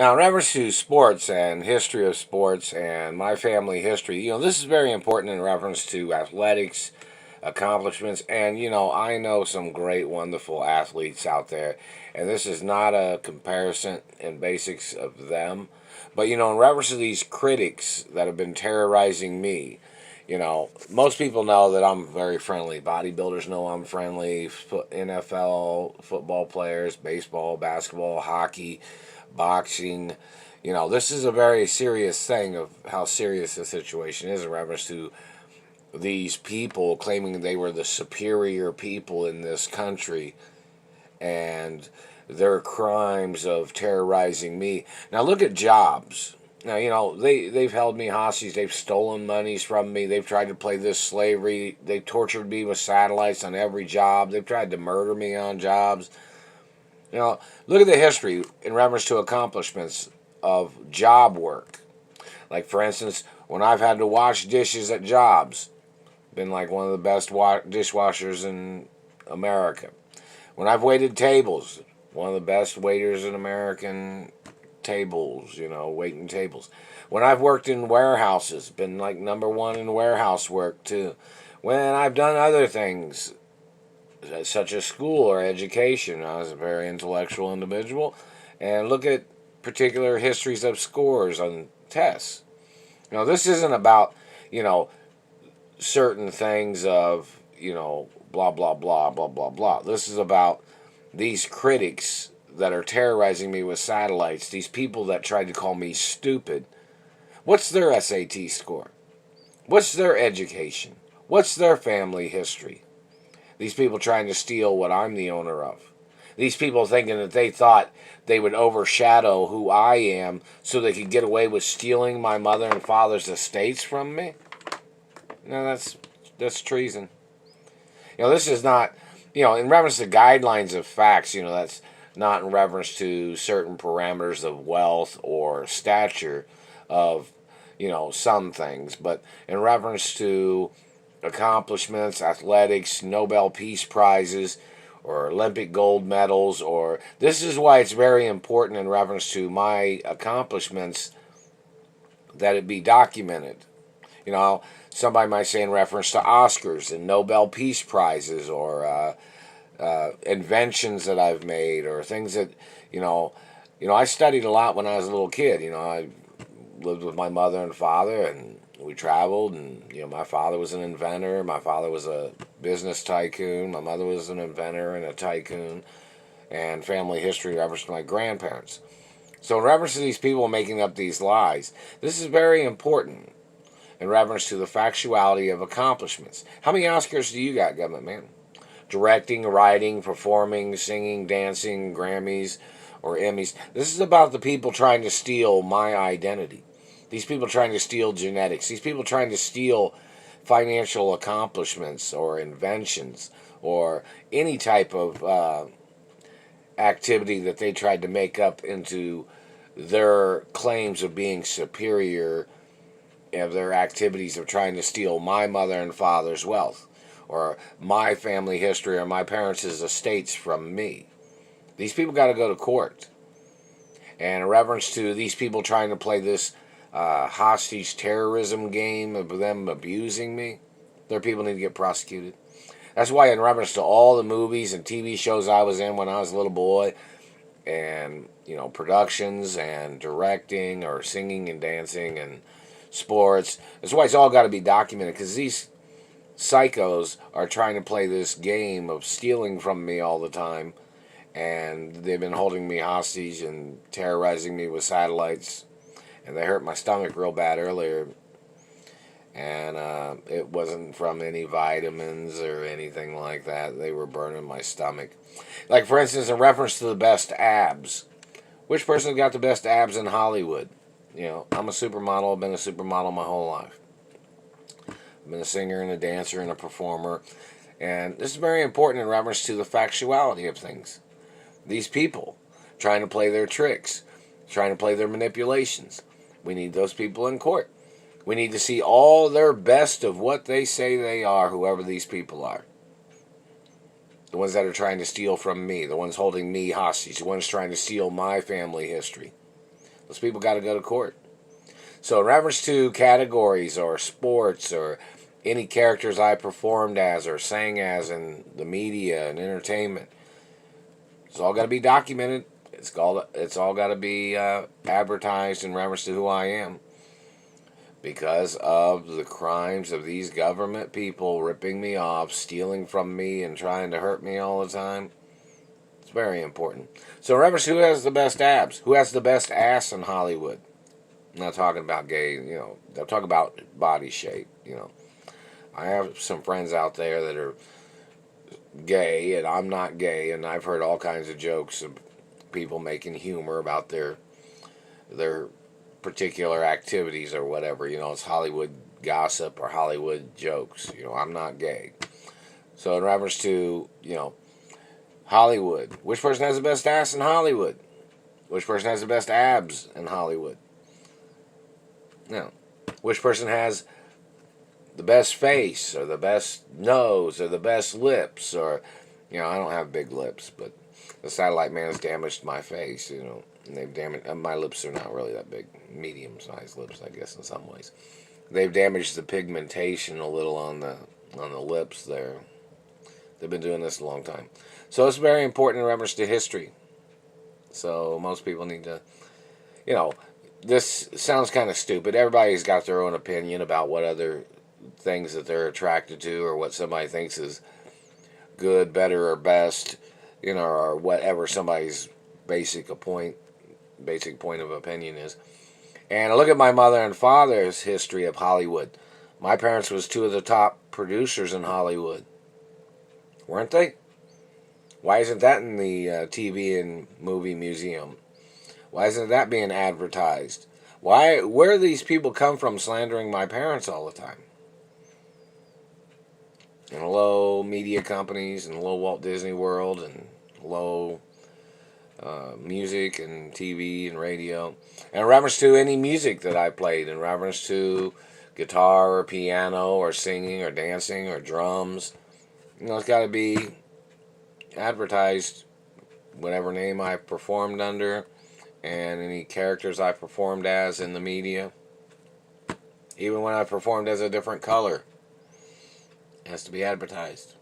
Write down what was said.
Now, in reference to sports and history of sports and my family history, this is very important in reference to athletics, accomplishments, and I know some great, wonderful athletes out there, and this is not a comparison in basics of them, but in reference to these critics that have been terrorizing me. Most people know that I'm very friendly. Bodybuilders know I'm friendly. NFL football players, baseball, basketball, hockey, boxing. This is a very serious thing of how serious the situation is in reference to these people claiming they were the superior people in this country and their crimes of terrorizing me. Now look at Jobs. Now, they've held me hostage. They've stolen monies from me. They've tried to play this slavery. They tortured me with satellites on every job. They've tried to murder me on jobs. Look at the history in reference to accomplishments of job work. Like, for instance, when I've had to wash dishes at jobs, been like one of the best dishwashers in America. When I've waited tables, one of the best waiters in American tables, waiting tables. When I've worked in warehouses, been like number one in warehouse work too. When I've done other things, such as school or education, I was a very intellectual individual. And look at particular histories of scores on tests. This isn't about, certain things of, blah, blah, blah, blah, blah, blah. This is about these critics that are terrorizing me with satellites, these people that tried to call me stupid. What's their SAT score? What's their education? What's their family history? These people trying to steal what I'm the owner of. These people thinking that they thought they would overshadow who I am so they could get away with stealing my mother and father's estates from me? No, that's treason. This is not, in reference to guidelines of facts, that's not in reference to certain parameters of wealth or stature of, some things, but in reference to accomplishments, athletics, Nobel Peace Prizes, or Olympic gold medals, or this is why it's very important in reference to my accomplishments that it be documented. Somebody might say in reference to Oscars and Nobel Peace Prizes or inventions that I've made or things that, I studied a lot when I was a little kid. I lived with my mother and father, and we traveled, and my father was an inventor, my father was a business tycoon, my mother was an inventor and a tycoon, and family history reference to my grandparents. So in reference to these people making up these lies, this is very important in reference to the factuality of accomplishments. How many Oscars do you got, government man? Directing, writing, performing, singing, dancing, Grammys, or Emmys. This is about the people trying to steal my identity. These people trying to steal genetics. These people trying to steal financial accomplishments or inventions or any type of activity that they tried to make up into their claims of being superior, of their activities of trying to steal my mother and father's wealth or my family history or my parents' estates from me. These people got to go to court. And in reference to these people trying to play this hostage terrorism game of them abusing me, their people need to get prosecuted. That's why in reference to all the movies and TV shows I was in when I was a little boy, and productions and directing or singing and dancing and sports, that's why it's all got to be documented, because these psychos are trying to play this game of stealing from me all the time, and they've been holding me hostage and terrorizing me with satellites, and they hurt my stomach real bad earlier, and it wasn't from any vitamins or anything like that. They were burning my stomach. Like, for instance, in reference to the best abs, which person got the best abs in Hollywood? I'm a supermodel. I've been a supermodel my whole life. I've been a singer and a dancer and a performer, and this is very important in reference to the factuality of things. These people trying to play their tricks, trying to play their manipulations. We need those people in court. We need to see all their best of what they say they are, whoever these people are. The ones that are trying to steal from me, the ones holding me hostage, the ones trying to steal my family history. Those people got to go to court. So in reference to categories or sports or any characters I performed as or sang as in the media and entertainment, it's all got to be documented. It's all got to be advertised in reference to who I am, because of the crimes of these government people ripping me off, stealing from me, and trying to hurt me all the time. It's very important. So in reference to who has the best abs, who has the best ass in Hollywood. I'm not talking about gay, I'm talking about body shape, I have some friends out there that are gay, and I'm not gay, and I've heard all kinds of jokes of people making humor about their particular activities or whatever. It's Hollywood gossip or Hollywood jokes. I'm not gay. So in reference to, Hollywood, which person has the best ass in Hollywood? Which person has the best abs in Hollywood? Which person has the best face or the best nose or the best lips? Or, I don't have big lips, but the satellite man has damaged my face, and they've damaged, my lips are not really that big, medium-sized lips, I guess, in some ways. They've damaged the pigmentation a little on the lips there. They've been doing this a long time. So it's very important in reference to history. So most people need to, this sounds kind of stupid. Everybody's got their own opinion about what other things that they're attracted to or what somebody thinks is good, better, or best, or whatever somebody's basic point of opinion is. And I look at my mother and father's history of Hollywood. My parents was two of the top producers in Hollywood. Weren't they? Why isn't that in the TV and movie museum? Why isn't that being advertised? Where do these people come from slandering my parents all the time? And hello, media companies, and hello, Walt Disney World, and hello, music and TV and radio. And in reference to any music that I played, in reference to guitar or piano or singing or dancing or drums, it's got to be advertised, whatever name I performed under, and any characters I performed as in the media. Even when I performed as a different color, it has to be advertised.